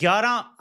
11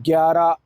11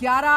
11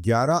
11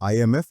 IMF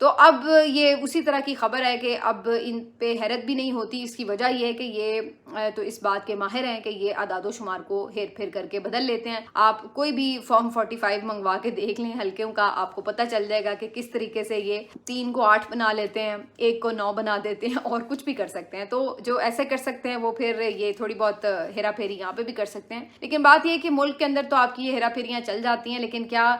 تو اب یہ اسی طرح کی خبر ہے کہ اب ان پہ حیرت بھی نہیں ہوتی. اس کی وجہ یہ ہے کہ یہ تو اس بات کے ماہر ہیں کہ یہ اعداد و شمار کو ہیر پھیر کر کے بدل لیتے ہیں. آپ کوئی بھی فارم 45 منگوا کے دیکھ لیں ہلکوں کا, آپ کو پتہ چل جائے گا کہ کس طریقے سے یہ 3 کو 8 بنا لیتے ہیں, 1 کو 9 بنا دیتے ہیں, اور کچھ بھی کر سکتے ہیں. تو جو ایسے کر سکتے ہیں وہ پھر یہ تھوڑی بہت ہیرا پھیری یہاں پہ بھی کر سکتے ہیں. لیکن بات یہ ہے کہ ملک کے اندر تو آپ کی یہ ہیرا پھیریاں چل جاتی ہیں, لیکن کیا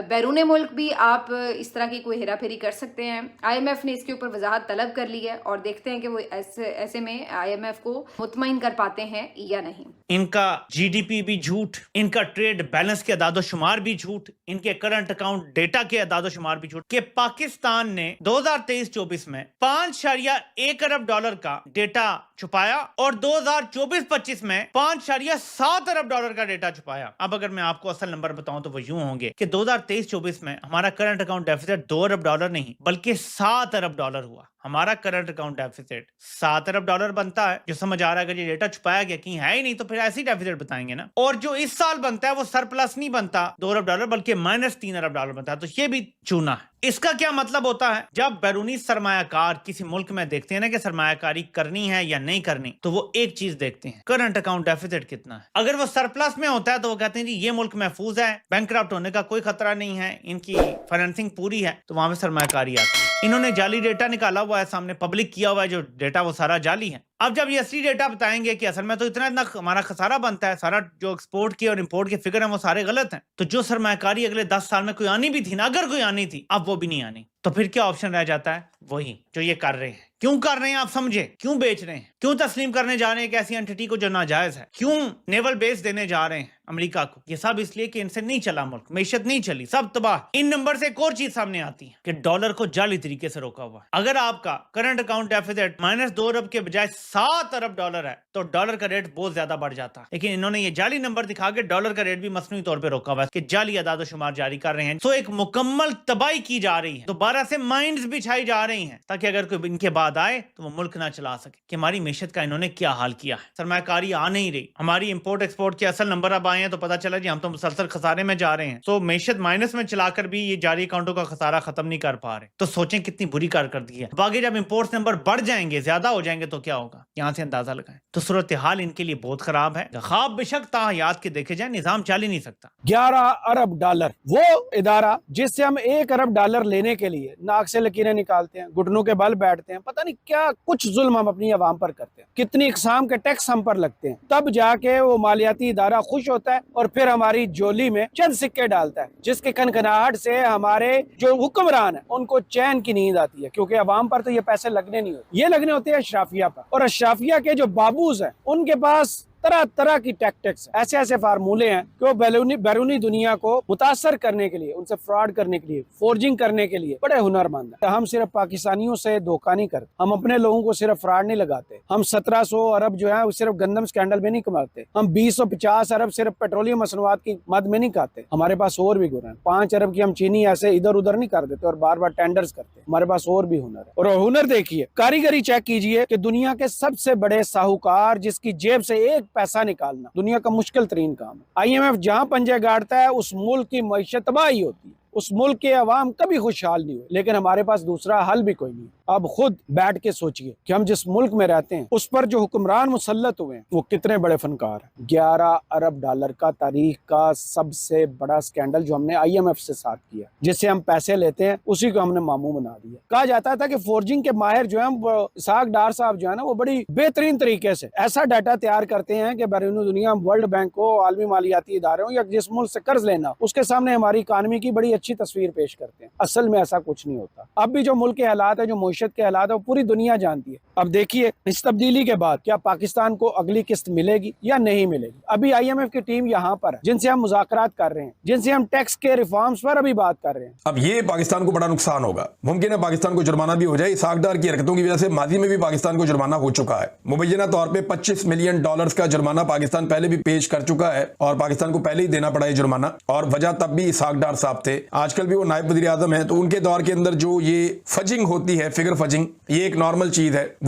بیرون ملک بھی آپ اس طرح کی کوئی ہیرا پھیری کر سکتے ہیں؟ آئی ایم ایف نے اس کے اوپر وضاحت طلب کر لی ہے, اور دیکھتے ہیں کہ وہ ایسے میں آئی ایم ایف کو مطمئن کر پاتے ہیں یا نہیں. ان کا جی ڈی پی بھی جھوٹ, ان کا ٹریڈ بیلنس کے اعداد و شمار بھی جھوٹ, ان کے کرنٹ اکاؤنٹ ڈیٹا کے اعداد و شمار بھی جھوٹ. کہ پاکستان نے 2023-24 میں $5.1 ارب کا ڈیٹا چھپایا اور 2024-25 میں $5.7 ارب کا ڈیٹا چھپایا. اب اگر میں آپ کو اصل نمبر بتاؤں تو وہ یوں ہوں گے کہ 2023-24 میں ہمارا کرنٹ اکاؤنٹ ڈیفیسٹ $2 ارب نہیں بلکہ $7 ارب ہوا. ہمارا کرنٹ اکاؤنٹ ڈیفیسٹ $7 ارب بنتا ہے, جو سمجھ آ رہا ہے کہ یہ ڈیٹا چھپایا گیا کہیں ہے ہی نہیں تو پھر ایسی ڈیفیسٹ بتائیں گے نا. اور جو اس سال بنتا ہے وہ سرپلس نہیں بنتا $2 ارب بلکہ -$3 ارب بنتا ہے. تو یہ بھی چونا ہے. اس کا کیا مطلب ہوتا ہے؟ جب بیرونی سرمایہ کار کسی ملک میں دیکھتے ہیں نا کہ سرمایہ کاری کرنی ہے یا نہیں کرنی, تو وہ ایک چیز دیکھتے ہیں, کرنٹ اکاؤنٹ ڈیفیسٹ کتنا ہے. اگر وہ سرپلس میں ہوتا ہے تو وہ کہتے ہیں جی یہ ملک محفوظ ہے, بینکرپٹ ہونے کا کوئی خطرہ نہیں ہے, ان کی فائنینسنگ پوری ہے, تو وہاں پہ سرمایہ کاری آتی ہے. انہوں نے جعلی ڈیٹا نکالا ہوا ہے, سامنے پبلک کیا ہوا ہے, جو ڈیٹا وہ سارا جعلی ہے. اب جب یہ اصلی ڈیٹا بتائیں گے کہ اصل میں تو اتنا ہمارا خسارہ بنتا ہے, سارا جو ایکسپورٹ کی اور امپورٹ کی فگر ہیں وہ سارے غلط ہیں, تو جو سرمایہ کاری اگلے 10 سال میں کوئی آنی بھی تھی نا, اگر کوئی آنی تھی, اب وہ بھی نہیں آنی. تو پھر کیا آپشن رہ جاتا ہے؟ وہی جو یہ کر رہے ہیں. کیوں کر رہے ہیں آپ سمجھے, کیوں بیچ رہے ہیں, کیوں تسلیم کرنے جا رہے ہیں ایک ایسی انٹیٹی کو جو ناجائز ہے, کیوں نیول بیس دینے جا رہے ہیں امریکہ کو. یہ سب اس لیے کہ ان سے نہیں چلا ملک, معیشت نہیں چلی, سب تباہ. ان نمبر سے ایک اور چیز سامنے آتی ہے کہ ڈالر کو جعلی طریقے سے روکا ہوا ہے. اگر آپ کا کرنٹ اکاؤنٹ ڈیفیسٹ -$2 ارب کے بجائے $7 ارب ہے تو ڈالر کا ریٹ بہت زیادہ بڑھ جاتا ہے. لیکن انہوں نے یہ جعلی نمبر دکھا کے ڈالر کا ریٹ بھی مصنوعی طور پہ روکا ہوا ہے کہ جعلی اعداد و شمار جاری کر رہے ہیں. تو ایک مکمل تباہی کی جا رہی ہے, دوبارہ سے مائنڈز بچھائی جا رہی ہیں تاکہ اگر کوئی ان کے بعد آئے تو وہ ملک نہ چلا سکے. کہ ہماری معیشت کا انہوں نے کیا حال کیا ہے, سرمایہ کاری آ نہیں رہی, ہماری امپورٹ ایکسپورٹ کے اصل نمبر اب آئے ہیں تو پتہ چلا جی ہم تو مسلسل خسارے میں جا رہے ہیں. تو معیشت مائنس میں چلا کر بھی یہ جاری اکاؤنٹوں کا خسارہ ختم نہیں کر پا رہے. تو سوچیں کتنی بری کارکردگی ہے. اب آگے جب امپورٹس نمبر بڑھ جائیں گے, زیادہ ہو جائیں گے تو کیا ہوگا, یہاں سے اندازہ لگائیں. تو صورتحال ان کے لیے بہت خراب ہے. خواب بے شک تاحیات کے دیکھے جائیں, نظام چل ہی نہیں سکتا. $11 ارب, وہ ادارہ جس سے ہم $1 ارب لینے کے لیے ناک سے لکیریں نکالتے ہیں, گھٹنوں کے بل بیٹھتے ہیں, پتہ نہیں کیا کچھ ظلم ہم اپنی عوام پر کرتے ہیں, کتنی اقسام کے ٹیکس ہم پر لگتے ہیں, تب جا کے وہ مالیاتی ادارہ خوش ہوتا ہے اور پھر ہماری جولی میں چند سکے ڈالتا ہے, جس کے کھنکھناہٹ سے ہمارے جو حکمران ہیں ان کو چین کی نیند آتی ہے, کیونکہ عوام پر تو یہ پیسے لگنے نہیں ہوتے, یہ لگنے ہوتے ہیں اشرافیہ پر. اور اشرافیہ کے جو بابوز ہیں ان کے پاس طرح طرح کی ٹیکٹکس, ایسے ایسے فارمولے ہیں کہ وہ بیرونی دنیا کو متاثر کرنے کے لیے, ان سے فراڈ کرنے کے لیے, فورجنگ کرنے کے لیے بڑے ہنر مند ہیں. ہم صرف پاکستانیوں سے دھوکہ نہیں کرتے, ہم اپنے لوگوں کو صرف فراڈ نہیں لگاتے, ہم 1700 ارب جو ہے وہ صرف گندم سکینڈل میں نہیں کماتے, ہم 250 ارب صرف پیٹرولیم مصنوعات کی مد میں نہیں کھاتے. ہمارے پاس اور بھی گن ہیں, 5 ارب کی ہم چینی ایسے ادھر ادھر نہیں کر دیتے اور بار بار ٹینڈرز کرتے. ہمارے پاس اور بھی ہنر ہے, اور ہنر دیکھیے, کاریگری چیک کیجئے کہ دنیا کے سب سے بڑے ساہوکار جس کی جیب سے ایک پیسہ نکالنا دنیا کا مشکل ترین کام ہے. آئی ایم ایف جہاں پنجے گاڑتا ہے اس ملک کی معیشت تباہی ہوتی ہے, اس ملک کے عوام کبھی خوشحال نہیں ہوئے. لیکن ہمارے پاس دوسرا حل بھی کوئی نہیں. اب خود بیٹھ کے سوچئے کہ ہم جس ملک میں رہتے ہیں اس پر جو حکمران مسلط ہوئے ہیں وہ کتنے بڑے فنکار ہیں. $11 ارب کا تاریخ کا سب سے بڑا سکینڈل جو ہم نے آئی ایم ایف سے ساتھ کیا, جس سے ہم پیسے لیتے ہیں اسی کو ہم نے ماموں بنا دیا. کہا جاتا تھا کہ فورجنگ کے ماہر جو ہیں اسحاق ڈار صاحب جو ہے نا وہ بڑی بہترین طریقے سے ایسا ڈیٹا تیار کرتے ہیں کہ بیرونی دنیا, ورلڈ بینک ہو, عالمی مالیاتی ادارے ہوں یا جس ملک سے قرض لینا, اس کے سامنے ہماری اکانومی کی بڑی اچھی تصویر پیش کرتے ہیں. اصل میں ایسا کچھ نہیں ہوتا. اب بھی جو ملک کے حالات ہے, جو معیشت کے حالات ہے, وہ پوری دنیا جانتی ہے. اب دیکھیے اس تبدیلی کے بعد کیا پاکستان کو اگلی قسط ملے گی یا نہیں ملے گی. ابھی آئی ایم ایف کی ٹیم یہاں پر ہے جن سے ہم مذاکرات کر رہے ہیں, جن سے ہم ٹیکس کے ریفارمز پر ابھی بات کر رہے ہیں. اب یہ پاکستان کو بڑا نقصان ہوگا, ممکن ہے پاکستان کو جرمانہ بھی ہو جائے. اسحاق ڈار کی حرکتوں کی وجہ سے ماضی میں بھی پاکستان کو جرمانہ ہو چکا ہے. مبینہ طور پہ $25 ملین کا جرمانہ پاکستان پہلے بھی پیش کر چکا ہے اور پاکستان کو پہلے ہی دینا پڑا ہے جرمانہ, اور وجہ تب بھی اسحاق ڈار صاحب تھے. آج کل بھی وہ نائب وزیر اعظم ہیں, تو ان کے دور کے اندر جو یہ فجنگ ہوتی ہے, فگر فجنگ, یہ ایک نارمل چیز ہے.